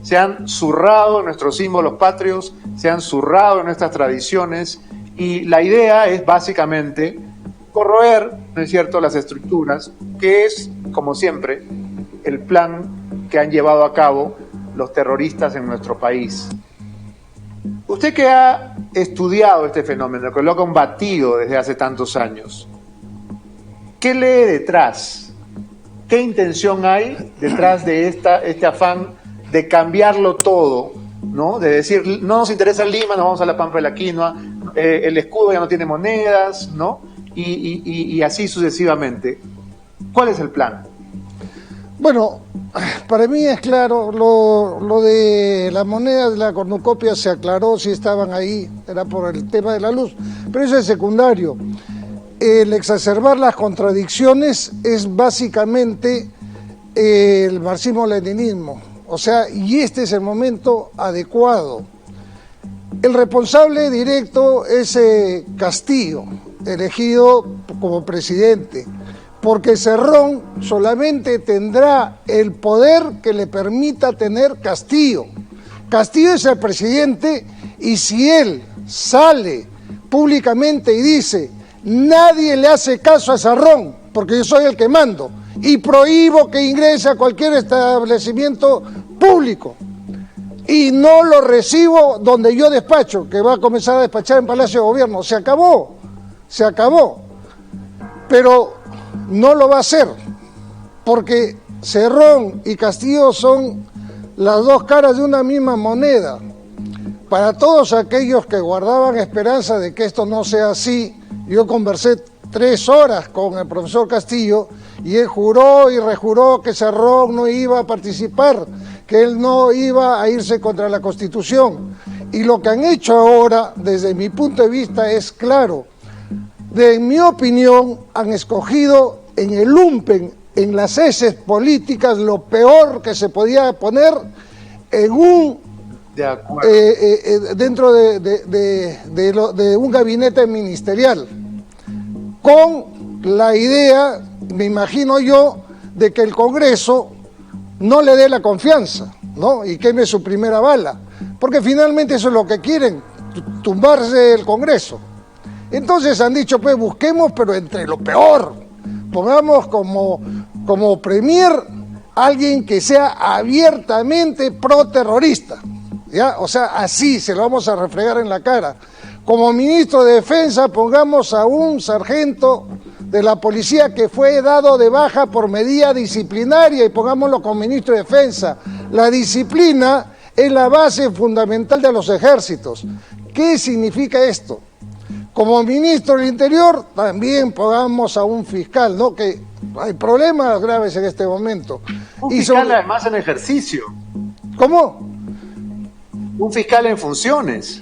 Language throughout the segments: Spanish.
se han zurrado en nuestros símbolos patrios, se han zurrado en nuestras tradiciones, y la idea es básicamente corroer, ¿no es cierto?, las estructuras, que es, como siempre, el plan que han llevado a cabo los terroristas en nuestro país. Usted que ha estudiado este fenómeno, que lo ha combatido desde hace tantos años, ¿qué lee detrás? ¿Qué intención hay detrás de este afán de cambiarlo todo, ¿no? De decir, no nos interesa Lima, nos vamos a la Pampa de la Quinoa, el escudo ya no tiene monedas, ¿no? Y así sucesivamente. ¿Cuál es el plan? Bueno, para mí es claro, lo de las monedas de la cornucopia se aclaró, si estaban ahí, era por el tema de la luz, pero eso es secundario. El exacerbar las contradicciones es básicamente el marxismo-leninismo, o sea, y este es el momento adecuado. El responsable directo es Castillo, elegido como presidente, porque Cerrón solamente tendrá el poder que le permita tener Castillo. Castillo es el presidente, y si él sale públicamente y dice, nadie le hace caso a Cerrón, porque yo soy el que mando, y prohíbo que ingrese a cualquier establecimiento público, y no lo recibo donde yo despacho, que va a comenzar a despachar en Palacio de Gobierno, se acabó, pero no lo va a hacer, porque Cerrón y Castillo son las dos caras de una misma moneda. Para todos aquellos que guardaban esperanza de que esto no sea así, yo conversé 3 horas con el profesor Castillo y él juró y rejuró que Cerrón no iba a participar, que él no iba a irse contra la Constitución. Y lo que han hecho ahora, desde mi punto de vista, es claro. En mi opinión, han escogido en el lumpen, en las heces políticas, lo peor que se podía poner en un dentro de un gabinete ministerial, con la idea, me imagino yo, de que el Congreso no le dé la confianza, ¿no? Y queme su primera bala, porque finalmente eso es lo que quieren, tumbarse el Congreso. Entonces han dicho, pues busquemos, pero entre lo peor, pongamos como premier alguien que sea abiertamente pro-terrorista, ¿ya? O sea, así se lo vamos a refregar en la cara. Como ministro de Defensa pongamos a un sargento de la policía que fue dado de baja por medida disciplinaria y pongámoslo como ministro de Defensa. La disciplina es la base fundamental de los ejércitos. ¿Qué significa esto? Como ministro del Interior también pongamos a un fiscal, ¿no? Que hay problemas graves en este momento. Un fiscal además en ejercicio. ¿Cómo? Un fiscal en funciones.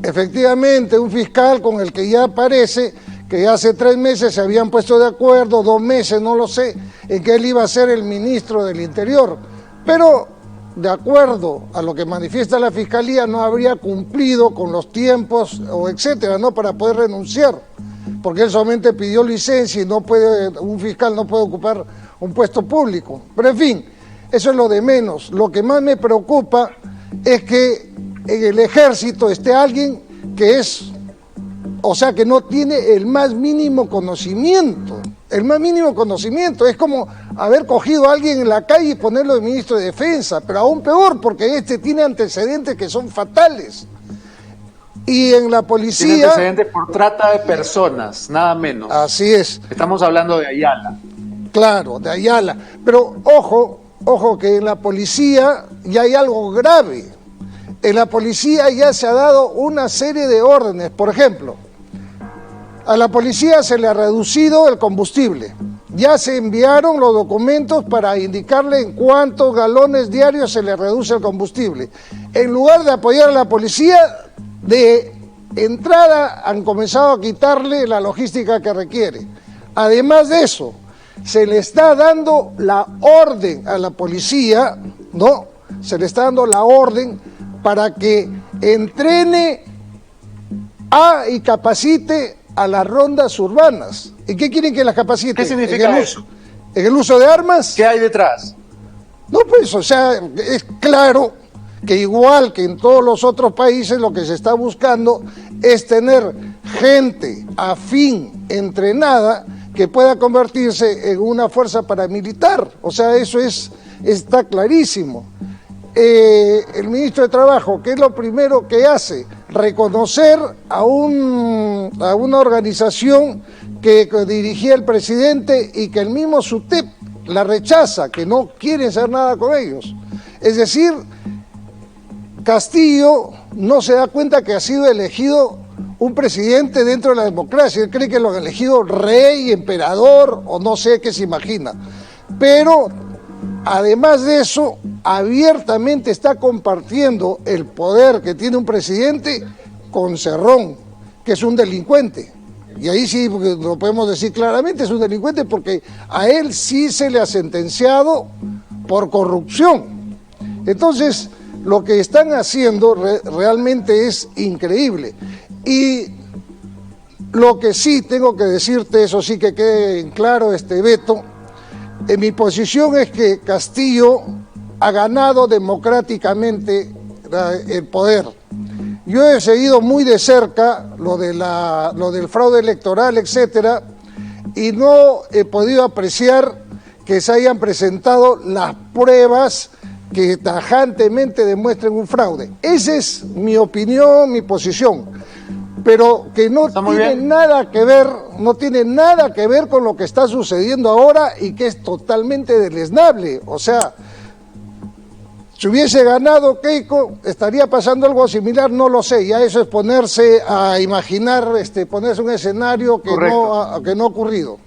Efectivamente, un fiscal con el que ya parece que hace 3 meses se habían puesto de acuerdo, 2 meses, no lo sé, en que él iba a ser el ministro del Interior. Pero, de acuerdo a lo que manifiesta la Fiscalía, no habría cumplido con los tiempos, o etcétera, ¿no?, para poder renunciar, porque él solamente pidió licencia y no puede, un fiscal no puede ocupar un puesto público. Pero, en fin, eso es lo de menos. Lo que más me preocupa es que en el ejército esté alguien que es, o sea, que no tiene el más mínimo conocimiento. El más mínimo conocimiento. Es como haber cogido a alguien en la calle y ponerlo de ministro de Defensa, pero aún peor, porque este tiene antecedentes que son fatales. Y en la policía... Tiene antecedentes por trata de personas, nada menos. Así es. Estamos hablando de Ayala. Claro, de Ayala. Pero ojo que en la policía ya hay algo grave. En la policía ya se ha dado una serie de órdenes. Por ejemplo, a la policía se le ha reducido el combustible. Ya se enviaron los documentos para indicarle en cuántos galones diarios se le reduce el combustible. En lugar de apoyar a la policía, de entrada han comenzado a quitarle la logística que requiere. Además de eso, se le está dando la orden a la policía, ¿no? Se le está dando la orden para que entrene y capacite a las rondas urbanas. ¿Y qué quieren que las capacite? ¿Qué significa eso? ¿En el uso de armas? ¿Qué hay detrás? No, pues, o sea, es claro que igual que en todos los otros países lo que se está buscando es tener gente afín, entrenada, que pueda convertirse en una fuerza paramilitar. O sea, eso está clarísimo. El ministro de Trabajo, ¿qué es lo primero que hace? Reconocer a una organización que dirigía el presidente y que el mismo SUTEP la rechaza, que no quiere hacer nada con ellos. Es decir, Castillo no se da cuenta que ha sido elegido un presidente dentro de la democracia. Él cree que lo han elegido rey, emperador o no sé qué se imagina. Pero además de eso, abiertamente está compartiendo el poder que tiene un presidente con Cerrón, que es un delincuente. Y ahí sí lo podemos decir claramente, es un delincuente porque a él sí se le ha sentenciado por corrupción. Entonces, lo que están haciendo realmente es increíble. Y lo que sí tengo que decirte, eso sí que quede en claro, Beto, en mi posición es que Castillo ha ganado democráticamente el poder. Yo he seguido muy de cerca lo del fraude electoral, etcétera, y no he podido apreciar que se hayan presentado las pruebas que tajantemente demuestren un fraude. Esa es mi opinión, mi posición, pero que no tiene nada que ver con lo que está sucediendo ahora y que es totalmente deleznable. O sea, si hubiese ganado Keiko, ¿estaría pasando algo similar? No lo sé, ya eso es ponerse a imaginar, ponerse un escenario que no ha ocurrido.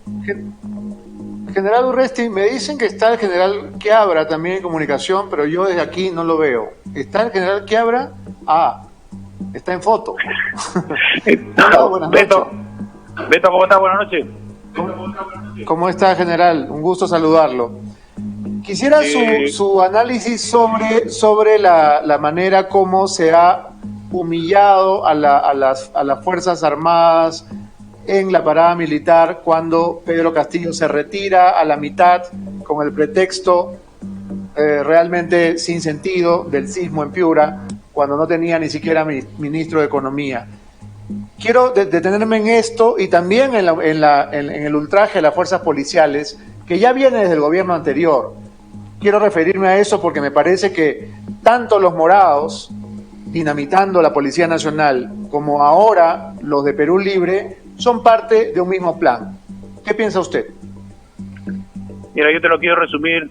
General Urresti, me dicen que está el general Quiabra también en comunicación, pero yo desde aquí no lo veo. ¿Está el general Quiabra? Está en foto. Hola, buenas noches. Beto, ¿cómo estás? Buenas noches. ¿Cómo está, general? Un gusto saludarlo. Quisiera su análisis sobre la manera como se ha humillado a las Fuerzas Armadas en la parada militar cuando Pedro Castillo se retira a la mitad con el pretexto realmente sin sentido del sismo en Piura, cuando no tenía ni siquiera ministro de Economía. Quiero detenerme en esto y también en el ultraje a las fuerzas policiales, que ya viene desde el gobierno anterior. Quiero referirme a eso porque me parece que tanto los morados, dinamitando la Policía Nacional, como ahora los de Perú Libre, son parte de un mismo plan. ¿Qué piensa usted? Mira, yo te lo quiero resumir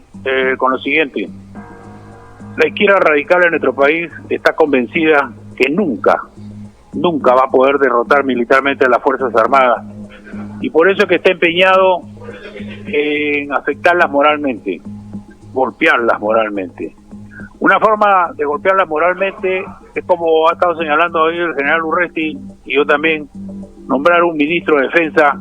con lo siguiente. La izquierda radical en nuestro país está convencida que nunca va a poder derrotar militarmente a las Fuerzas Armadas. Y por eso es que está empeñado en afectarlas moralmente, golpearlas moralmente. Una forma de golpearlas moralmente es, como ha estado señalando hoy el general Urresti y yo también, nombrar un ministro de Defensa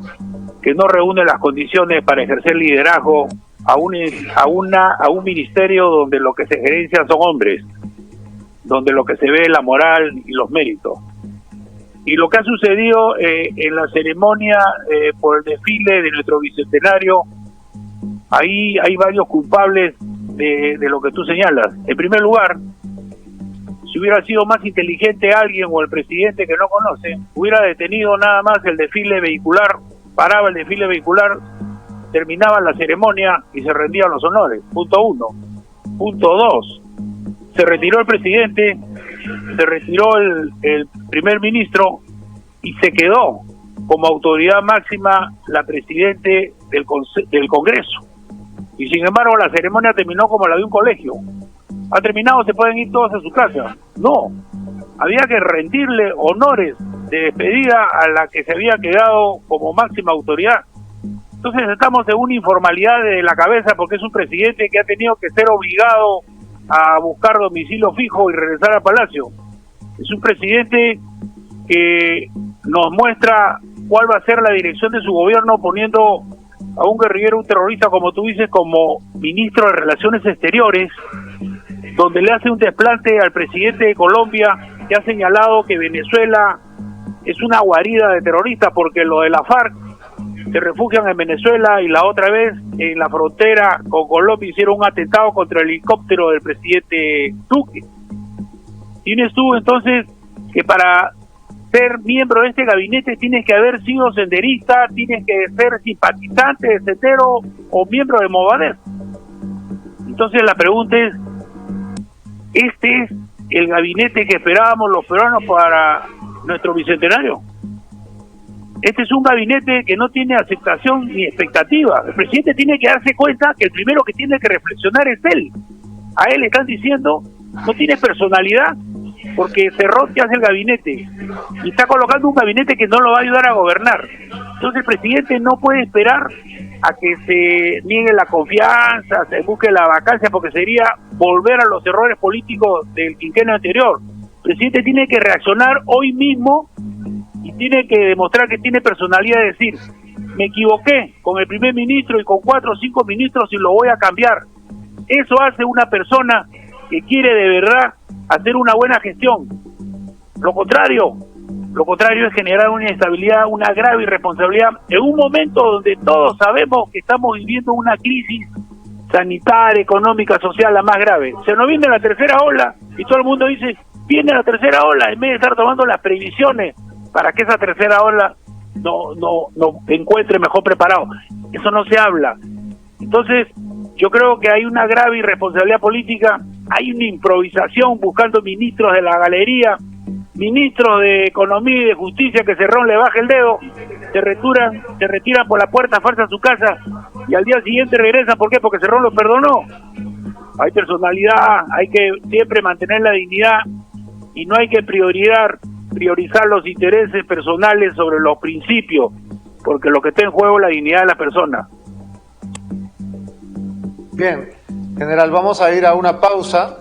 que no reúne las condiciones para ejercer liderazgo a un ministerio donde lo que se gerencia son hombres, donde lo que se ve es la moral y los méritos. Y lo que ha sucedido en la ceremonia por el desfile de nuestro bicentenario, ahí hay varios culpables de lo que tú señalas. En primer lugar, si hubiera sido más inteligente alguien o el presidente que no conoce, hubiera detenido nada más el desfile vehicular, paraba el desfile vehicular, terminaba la ceremonia y se rendían los honores. Punto 1. Punto 2. Se retiró el presidente, se retiró el primer ministro y se quedó como autoridad máxima la presidente del Congreso. Y sin embargo la ceremonia terminó como la de un colegio. Ha terminado, se pueden ir todos a su casa. No, había que rendirle honores de despedida a la que se había quedado como máxima autoridad. Entonces estamos en una informalidad de la cabeza porque es un presidente que ha tenido que ser obligado a buscar domicilio fijo y regresar al Palacio. Es un presidente que nos muestra cuál va a ser la dirección de su gobierno, poniendo a un guerrillero, un terrorista, como tú dices, como ministro de Relaciones Exteriores, donde le hace un desplante al presidente de Colombia, que ha señalado que Venezuela es una guarida de terroristas, porque lo de la FARC se refugian en Venezuela y la otra vez en la frontera con Colombia hicieron un atentado contra el helicóptero del presidente Duque. Tienes tú entonces que para ser miembro de este gabinete tienes que haber sido senderista, tienes que ser simpatizante de Sendero o miembro de Movadef. Entonces la pregunta es, ¿este es el gabinete que esperábamos los peruanos para nuestro bicentenario? Este es un gabinete que no tiene aceptación ni expectativa. El presidente tiene que darse cuenta que el primero que tiene que reflexionar es él. A él le están diciendo, no tiene personalidad, porque Cerrón hace el gabinete y está colocando un gabinete que no lo va a ayudar a gobernar. Entonces el presidente no puede esperar a que se niegue la confianza, se busque la vacancia, porque sería volver a los errores políticos del quinquenio anterior. El presidente tiene que reaccionar hoy mismo y tiene que demostrar que tiene personalidad de decir, me equivoqué con el primer ministro y con 4 o 5 ministros y lo voy a cambiar. Eso hace una persona que quiere de verdad hacer una buena gestión. Lo contrario es generar una inestabilidad, una grave irresponsabilidad en un momento donde todos sabemos que estamos viviendo una crisis sanitaria, económica, social, la más grave. Se nos viene la tercera ola y todo el mundo dice, viene la tercera ola, en vez de estar tomando las previsiones para que esa tercera ola no encuentre mejor preparado. Eso no se habla. Entonces, yo creo que hay una grave irresponsabilidad política, hay una improvisación buscando ministros de la galería, ministros de Economía y de Justicia que Cerrón le baje el dedo, se retiran por la puerta falsa a su casa y al día siguiente regresan. ¿Por qué? Porque Cerrón los perdonó. Hay personalidad, hay que siempre mantener la dignidad y no hay que priorizar los intereses personales sobre los principios, porque lo que está en juego es la dignidad de la persona. Bien, general, vamos a ir a una pausa,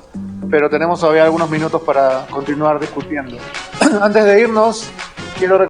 pero tenemos todavía algunos minutos para continuar discutiendo. Antes de irnos, quiero